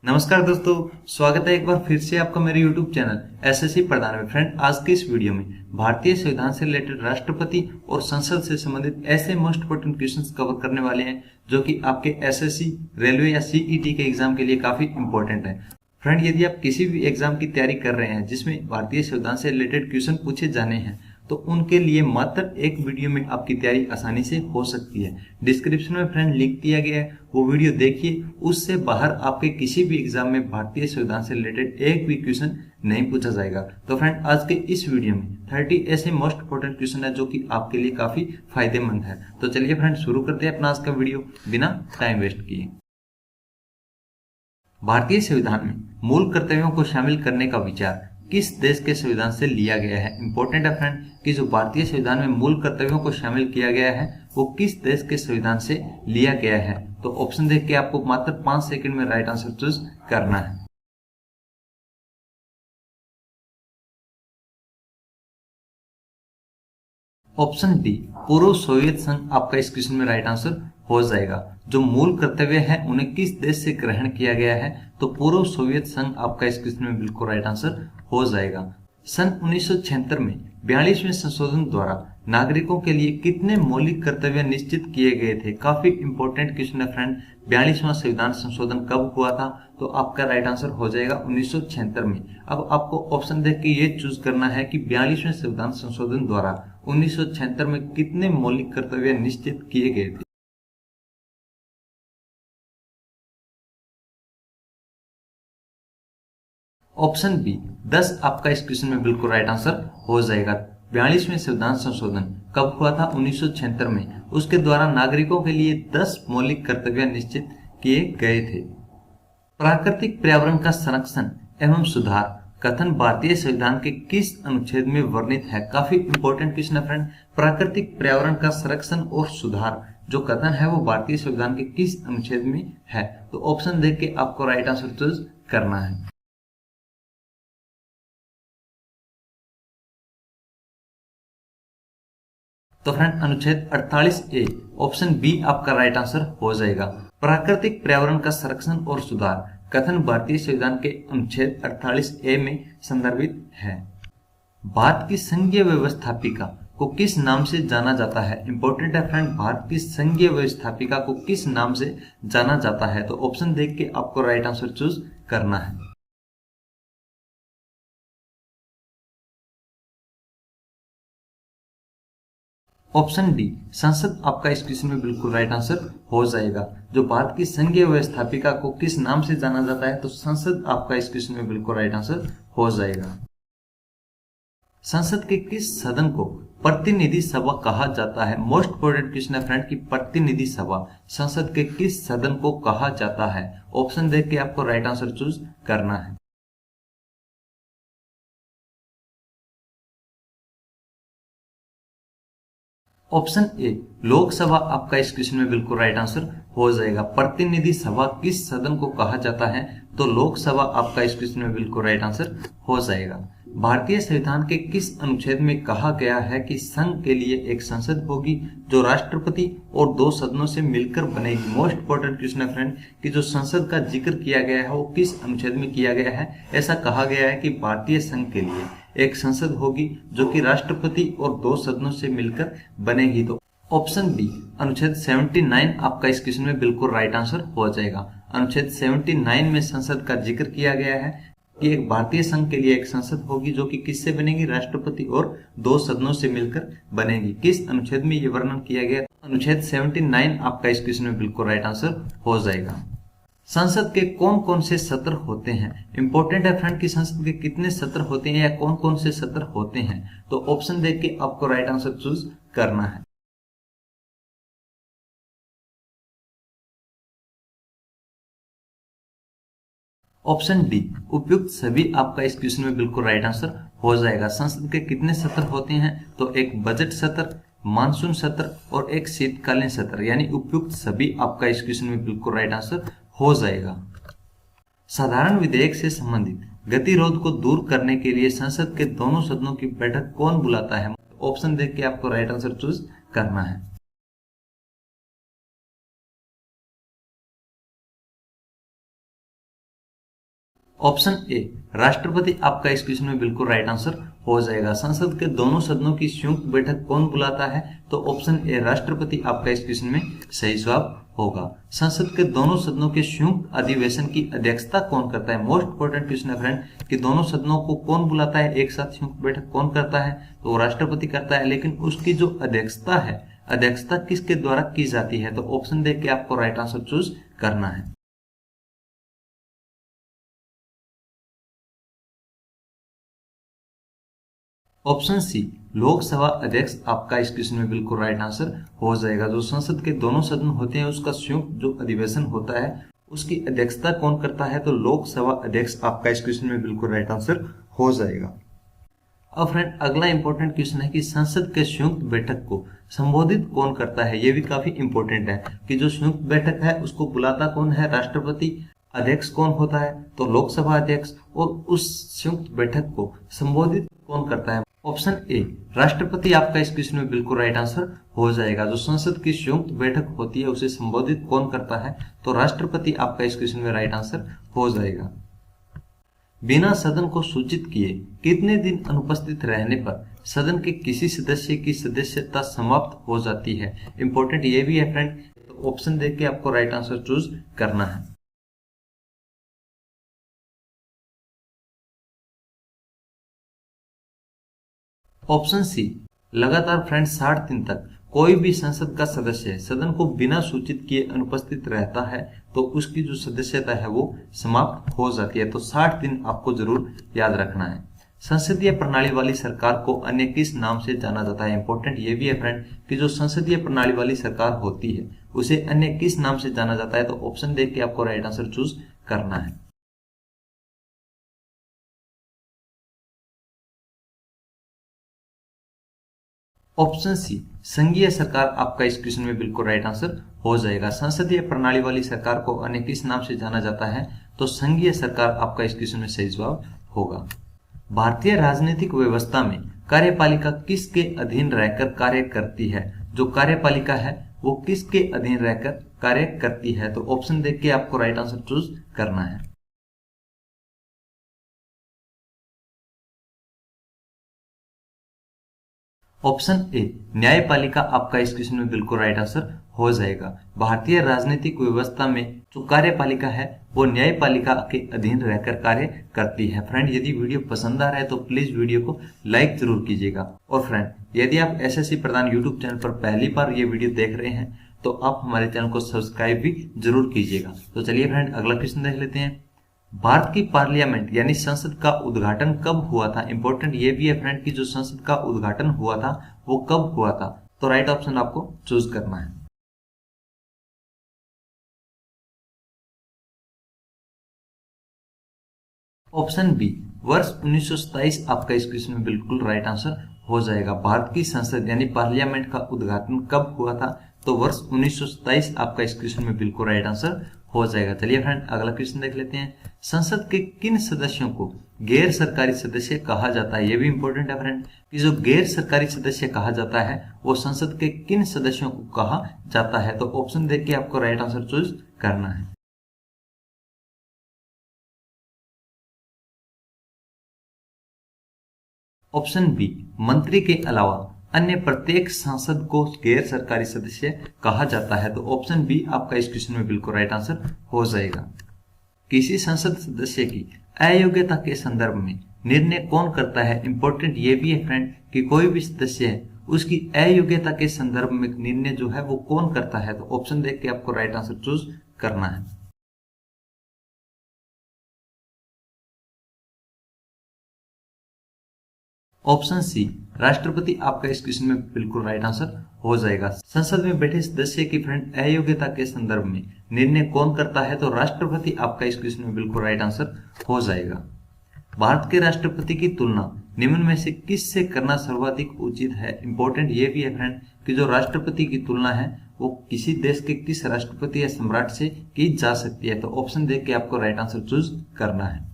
नमस्कार दोस्तों, स्वागत है एक बार फिर से आपका मेरे YouTube चैनल एसएससी प्रधान में। फ्रेंड, आज की इस वीडियो में भारतीय संविधान से रिलेटेड राष्ट्रपति और संसद से संबंधित ऐसे मोस्ट इंपोर्टेंट क्वेश्चंस कवर करने वाले हैं जो कि आपके एसएससी, रेलवे या सीईटी के एग्जाम के लिए काफी इंपॉर्टेंट है। फ्रेंड, यदि आप किसी भी एग्जाम की तैयारी कर रहे हैं जिसमें भारतीय संविधान से रिलेटेड क्वेश्चन पूछे जाने हैं तो उनके लिए मात्र एक वीडियो में आपकी तैयारी आसानी से हो सकती है। डिस्क्रिप्शन में फ्रेंड लिंक दिया गया है, वो वीडियो देखिए। उससे बाहर आपके किसी भी एग्जाम में भारतीय संविधान से रिलेटेड एक भी क्वेश्चन नहीं पूछा जाएगा। तो फ्रेंड, आज के इस वीडियो में 30 ऐसे मोस्ट इंपोर्टेंट क्वेश्चन है जो कि आपके लिए काफी फायदेमंद है। तो चलिए फ्रेंड, शुरू करते हैं अपना आज का वीडियो बिना टाइम वेस्ट किए। भारतीय संविधान में मूल कर्तव्यों को शामिल करने का विचार किस देश के संविधान से लिया गया है? इंपॉर्टेंट है फ्रेंड कि जो भारतीय संविधान में मूल कर्तव्यों को शामिल किया गया है वो किस देश के संविधान से लिया गया है। तो ऑप्शन देख के आपको मात्र 5 सेकंड में राइट आंसर चूज करना है। ऑप्शन डी, पूर्व सोवियत संघ आपका इस क्वेश्चन में राइट आंसर हो जाएगा। जो मूल कर्तव्य है उन्हें किस देश से ग्रहण किया गया है? तो पूर्व सोवियत संघ आपका इस क्वेश्चन में बिल्कुल राइट आंसर हो जाएगा। सन 1976 में 42वें संशोधन द्वारा नागरिकों के लिए कितने मौलिक कर्तव्य निश्चित किए गए थे? काफी इंपॉर्टेंट क्वेश्चन है फ्रेंड। 42वां संविधान संशोधन कब हुआ था? तो आपका राइट आंसर हो जाएगा 1976 में। अब आपको ऑप्शन देख के ये चूज करना है कि 42वें संविधान संशोधन द्वारा 1976 में कितने मौलिक कर्तव्य निश्चित किए गए थे। ऑप्शन बी 10 आपका इस क्वेश्चन में बिल्कुल राइट आंसर हो जाएगा। 42वें संविधान संशोधन कब हुआ था? 1976 में। उसके द्वारा नागरिकों के लिए 10 मौलिक कर्तव्य निश्चित किए गए थे। प्राकृतिक पर्यावरण का संरक्षण एवं सुधार कथन भारतीय संविधान के किस अनुच्छेद में वर्णित है? काफी इंपॉर्टेंट क्वेश्चन है फ्रेंड। प्राकृतिक पर्यावरण का संरक्षण और सुधार जो कथन है वो भारतीय संविधान के किस अनुच्छेद में है? तो ऑप्शन देख के आपको राइट आंसर चूज करना है। तो फ्रेंड, अनुच्छेद 48 ए, ऑप्शन बी आपका राइट आंसर हो जाएगा। प्राकृतिक पर्यावरण का संरक्षण और सुधार कथन भारतीय संविधान के अनुच्छेद 48 ए में संदर्भित है। भारत की संघीय व्यवस्थापिका को किस नाम से जाना जाता है? इंपॉर्टेंट है फ्रेंड, भारत की संघीय व्यवस्थापिका को किस नाम से जाना जाता है? तो ऑप्शन देख के आपको राइट आंसर चूज करना है। ऑप्शन डी, संसद आपका इस क्वेश्चन में बिल्कुल राइट आंसर हो जाएगा। जो भारत की संघीय व्यवस्थापिका को किस नाम से जाना जाता है? तो संसद आपका इस क्वेश्चन में बिल्कुल राइट आंसर हो जाएगा। संसद के किस सदन को प्रतिनिधि सभा कहा जाता है? मोस्ट इंपोर्टेंट क्वेश्चन है फ्रेंड कि प्रतिनिधि सभा संसद के किस सदन को कहा जाता है? ऑप्शन देख के आपको राइट आंसर चूज करना है। ऑप्शन ए, लोकसभा आपका इस क्वेश्चन में बिल्कुल राइट आंसर हो जाएगा। प्रतिनिधि सभा किस सदन को कहा जाता है? तो लोकसभा आपका इस क्वेश्चन में बिल्कुल राइट आंसर हो जाएगा। भारतीय संविधान के किस अनुच्छेद में कहा गया है कि संघ के लिए एक संसद होगी जो राष्ट्रपति और 2 सदनों से मिलकर बनेगी? मोस्ट इंपोर्टेंट क्वेश्चन है फ्रेंड कि जो संसद का जिक्र किया गया है वो किस अनुच्छेद में किया गया है? ऐसा कहा गया है कि भारतीय संघ के लिए एक संसद होगी जो कि राष्ट्रपति और 2 सदनों से मिलकर बनेगी। तो ऑप्शन बी, अनुच्छेद 79 आपका इस क्वेश्चन में बिल्कुल राइट आंसर हो जाएगा। अनुच्छेद 79 में संसद का जिक्र किया गया है कि एक भारतीय संघ के लिए एक संसद होगी जो कि किससे बनेगी? राष्ट्रपति और 2 सदनों से मिलकर बनेगी। किस अनुच्छेद में ये वर्णन किया गया? अनुच्छेद 79 आपका इस क्वेश्चन में बिल्कुल राइट आंसर हो जाएगा। संसद के कौन कौन से सत्र होते हैं? इंपॉर्टेंट है फ्रेंड कि संसद के कितने सत्र होते हैं या कौन कौन से सत्र होते हैं? तो ऑप्शन देख के आपको राइट आंसर चूज करना है। ऑप्शन डी, उपयुक्त सभी आपका इस क्वेश्चन में बिल्कुल राइट आंसर हो जाएगा। संसद के कितने सत्र होते हैं? तो एक बजट सत्र, मानसून सत्र और एक शीतकालीन सत्र, यानी उपयुक्त सभी आपका इस क्वेश्चन में बिल्कुल राइट आंसर हो जाएगा। साधारण विधेयक से संबंधित गतिरोध को दूर करने के लिए संसद के दोनों सदनों की बैठक कौन बुलाता है? ऑप्शन देख के आपको राइट आंसर चूज करना है। ऑप्शन ए राष्ट्रपति आपका इस क्वेश्चन में बिल्कुल राइट आंसर हो जाएगा। संसद के दोनों सदनों की संयुक्त बैठक कौन बुलाता है? तो ऑप्शन ए राष्ट्रपति आपका इस क्वेश्चन में सही जवाब होगा। संसद के दोनों सदनों के संयुक्त अधिवेशन की अध्यक्षता कौन करता है? मोस्ट इंपोर्टेंट क्वेश्चन है फ्रेंड कि दोनों सदनों को कौन बुलाता है, एक साथ संयुक्त बैठक कौन करता है? तो वो राष्ट्रपति करता है, लेकिन उसकी जो अध्यक्षता है, अध्यक्षता किसके द्वारा की जाती है? तो ऑप्शन देख के आपको राइट आंसर चूज करना है। ऑप्शन सी लोकसभा अध्यक्ष आपका इस क्वेश्चन में बिल्कुल राइट आंसर हो जाएगा। जो संसद के दोनों सदन होते हैं उसका संयुक्त जो अधिवेशन होता है उसकी अध्यक्षता कौन करता है? तो लोकसभा अध्यक्ष आपका इस क्वेश्चन में बिल्कुल राइट आंसर हो जाएगा। अब फ्रेंड अगला इंपॉर्टेंट क्वेश्चन है कि संसद के संयुक्त बैठक को संबोधित कौन करता है? ये भी काफी इंपॉर्टेंट है कि जो संयुक्त बैठक है उसको बुलाता कौन है? राष्ट्रपति। अध्यक्ष कौन होता है? तो लोकसभा अध्यक्ष। और उस संयुक्त बैठक को संबोधित कौन करता है? ऑप्शन ए राष्ट्रपति आपका इस क्वेश्चन में बिल्कुल राइट आंसर हो जाएगा। जो संसद की संयुक्त बैठक होती है उसे संबोधित कौन करता है? तो राष्ट्रपति आपका इस क्वेश्चन में राइट आंसर हो जाएगा। बिना सदन को सूचित किए कितने दिन अनुपस्थित रहने पर सदन के किसी सदस्य की सदस्यता समाप्त हो जाती है? इंपॉर्टेंट ये भी है फ्रेंड, तो ऑप्शन देख के आपको राइट आंसर चूज करना है। ऑप्शन सी लगातार फ्रेंड 60 दिन तक कोई भी संसद का सदस्य सदन को बिना सूचित किए अनुपस्थित रहता है तो उसकी जो सदस्यता है वो समाप्त हो जाती है। तो 60 दिन आपको जरूर याद रखना है। संसदीय प्रणाली वाली सरकार को अन्य किस नाम से जाना जाता है? इंपॉर्टेंट ये भी है फ्रेंड कि जो संसदीय प्रणाली वाली सरकार होती है उसे अन्य किस नाम से जाना जाता है? तो ऑप्शन देख के आपको राइट आंसर चूज करना है। ऑप्शन सी संघीय सरकार आपका इस क्वेश्चन में बिल्कुल राइट आंसर हो जाएगा। संसदीय प्रणाली वाली सरकार को अन्य किस नाम से जाना जाता है? तो संघीय सरकार आपका इस क्वेश्चन में सही जवाब होगा। भारतीय राजनीतिक व्यवस्था में कार्यपालिका किसके अधीन रहकर कार्य करती है? जो कार्यपालिका है वो किसके अधीन रहकर कार्य करती है? तो ऑप्शन देख के आपको राइट आंसर चूज करना है। ऑप्शन ए न्यायपालिका आपका इस क्वेश्चन में बिल्कुल राइट आंसर हो जाएगा। भारतीय राजनीतिक व्यवस्था में जो कार्यपालिका है वो न्यायपालिका के अधीन रहकर कार्य करती है। फ्रेंड यदि वीडियो पसंद आ रहा है तो प्लीज वीडियो को लाइक जरूर कीजिएगा। और फ्रेंड यदि आप एसएससी प्रधान यूट्यूब चैनल पर पहली बार ये वीडियो देख रहे हैं तो आप हमारे चैनल को सब्सक्राइब भी जरूर कीजिएगा। तो चलिए फ्रेंड अगला क्वेश्चन देख लेते हैं। भारत की पार्लियामेंट यानी संसद का उद्घाटन कब हुआ था? इंपॉर्टेंट ये भी है फ्रेंड कि जो संसद का उद्घाटन हुआ था वो कब हुआ था? तो राइट ऑप्शन आपको चूज करना है। ऑप्शन बी वर्ष 1927 आपका इस क्वेश्चन में बिल्कुल राइट आंसर हो जाएगा। भारत की संसद यानी पार्लियामेंट का उद्घाटन कब हुआ था? तो वर्ष 1927 आपका इस क्वेश्चन में बिल्कुल राइट आंसर हो जाएगा। चलिए फ्रेंड अगला क्वेश्चन देख लेते हैं। संसद के किन सदस्यों को गैर सरकारी सदस्य कहा जाता है? ये भी इंपॉर्टेंट है फ्रेंड कि जो गैर सरकारी सदस्य कहा जाता है वो संसद के किन सदस्यों को कहा जाता है? तो ऑप्शन देख के आपको राइट आंसर चूज करना है। ऑप्शन बी मंत्री के अलावा अन्य प्रत्येक सांसद को गैर सरकारी सदस्य कहा जाता है। तो ऑप्शन बी आपका इस क्वेश्चन में बिल्कुल राइट आंसर हो जाएगा। किसी संसद सदस्य की अयोग्यता के संदर्भ में निर्णय कौन करता है? इंपॉर्टेंट ये भी है फ्रेंड कि कोई भी सदस्य है उसकी अयोग्यता के संदर्भ में निर्णय जो है वो कौन करता है? तो ऑप्शन देख के आपको राइट आंसर चूज करना है। ऑप्शन सी राष्ट्रपति आपका इस क्वेश्चन में बिल्कुल राइट आंसर हो जाएगा। संसद में बैठे सदस्य की फ्रेंड अयोग्यता के संदर्भ में निर्णय कौन करता है? तो राष्ट्रपति आपका इस क्वेश्चन में बिल्कुल राइट आंसर हो जाएगा। भारत के राष्ट्रपति की तुलना निम्न में से किस से करना सर्वाधिक उचित है? इंपॉर्टेंट ये भी है फ्रेंड कि जो राष्ट्रपति की तुलना है वो किसी देश के किस राष्ट्रपति या सम्राट से की जा सकती है? तो ऑप्शन देख के आपको राइट आंसर चूज करना है।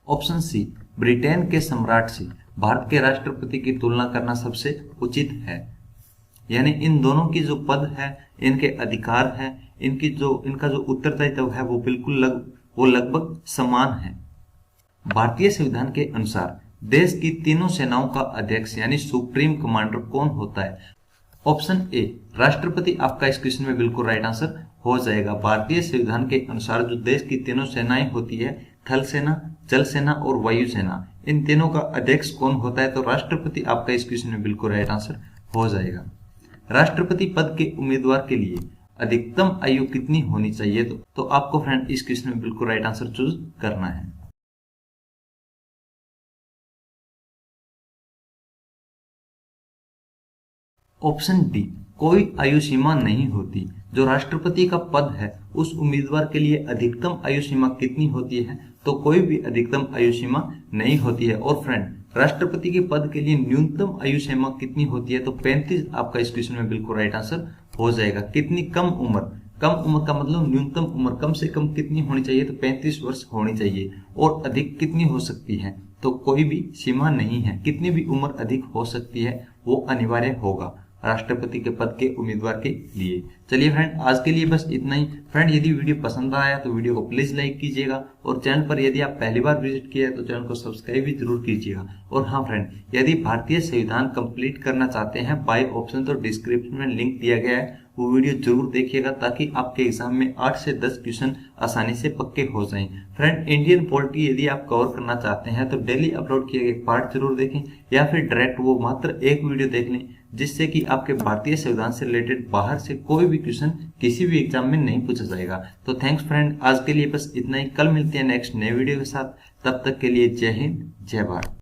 ऑप्शन सी ब्रिटेन के सम्राट से भारत के राष्ट्रपति की तुलना करना सबसे उचित है। यानी इन दोनों की जो पद है, इनके अधिकार है, इनका जो उत्तरदायित्व है वो लगभग समान है। भारतीय संविधान के अनुसार देश की तीनों सेनाओं का अध्यक्ष यानी सुप्रीम कमांडर कौन होता है? ऑप्शन ए राष्ट्रपति आपका इस क्वेश्चन में बिल्कुल राइट आंसर हो जाएगा। भारतीय संविधान के अनुसार जो देश की तीनों सेनाएं होती है, थल सेना, जल सेना और वायु सेना, इन तीनों का अध्यक्ष कौन होता है? तो राष्ट्रपति आपका इस क्वेश्चन में बिल्कुल राइट आंसर हो जाएगा। राष्ट्रपति पद के उम्मीदवार के लिए अधिकतम आयु कितनी होनी चाहिए? तो आपको फ्रेंड इस क्वेश्चन में बिल्कुल राइट आंसर चूज करना है। ऑप्शन डी कोई आयु सीमा नहीं होती। जो राष्ट्रपति का पद है उस उम्मीदवार के लिए अधिकतम आयु सीमा कितनी होती है? तो कोई भी अधिकतम आयु सीमा नहीं होती है। और फ्रेंड राष्ट्रपति के पद के लिए न्यूनतम आयु सीमा कितनी होती है? तो 35 आपका इस क्वेश्चन में बिल्कुल राइट आंसर हो जाएगा। कितनी कम उम्र का मतलब न्यूनतम उम्र कम से कम कितनी होनी चाहिए? तो 35 वर्ष होनी चाहिए। और अधिक कितनी हो सकती है? तो कोई भी सीमा नहीं है, कितनी भी उम्र अधिक हो सकती है, वो अनिवार्य होगा राष्ट्रपति के पद के उम्मीदवार के लिए। चलिए फ्रेंड आज के लिए बस इतना ही। फ्रेंड यदि वीडियो पसंद आया तो वीडियो को प्लीज लाइक कीजिएगा और चैनल पर यदि आप पहली बार विजिट किया है तो चैनल को सब्सक्राइब भी जरूर कीजिएगा। और हाँ फ्रेंड यदि भारतीय संविधान कंप्लीट करना चाहते हैं बाय ऑप्शन तो डिस्क्रिप्शन में लिंक दिया गया है, वो वीडियो जरूर देखिएगा ताकि आपके एग्जाम में 8 से 10 क्वेश्चन आसानी से पक्के हो जाएं। फ्रेंड इंडियन पॉलिटी यदि आप कवर करना चाहते हैं तो डेली अपलोड किए गए पार्ट जरूर देखें या फिर डायरेक्ट वो मात्र एक वीडियो देख लें, जिससे कि आपके भारतीय संविधान से रिलेटेड बाहर से कोई भी क्वेश्चन किसी भी एग्जाम में नहीं पूछा जाएगा। तो थैंक्स फ्रेंड आज के लिए बस इतना ही। कल मिलते हैं नेक्स्ट नए वीडियो के साथ। तब तक के लिए जय हिंद जय भारत।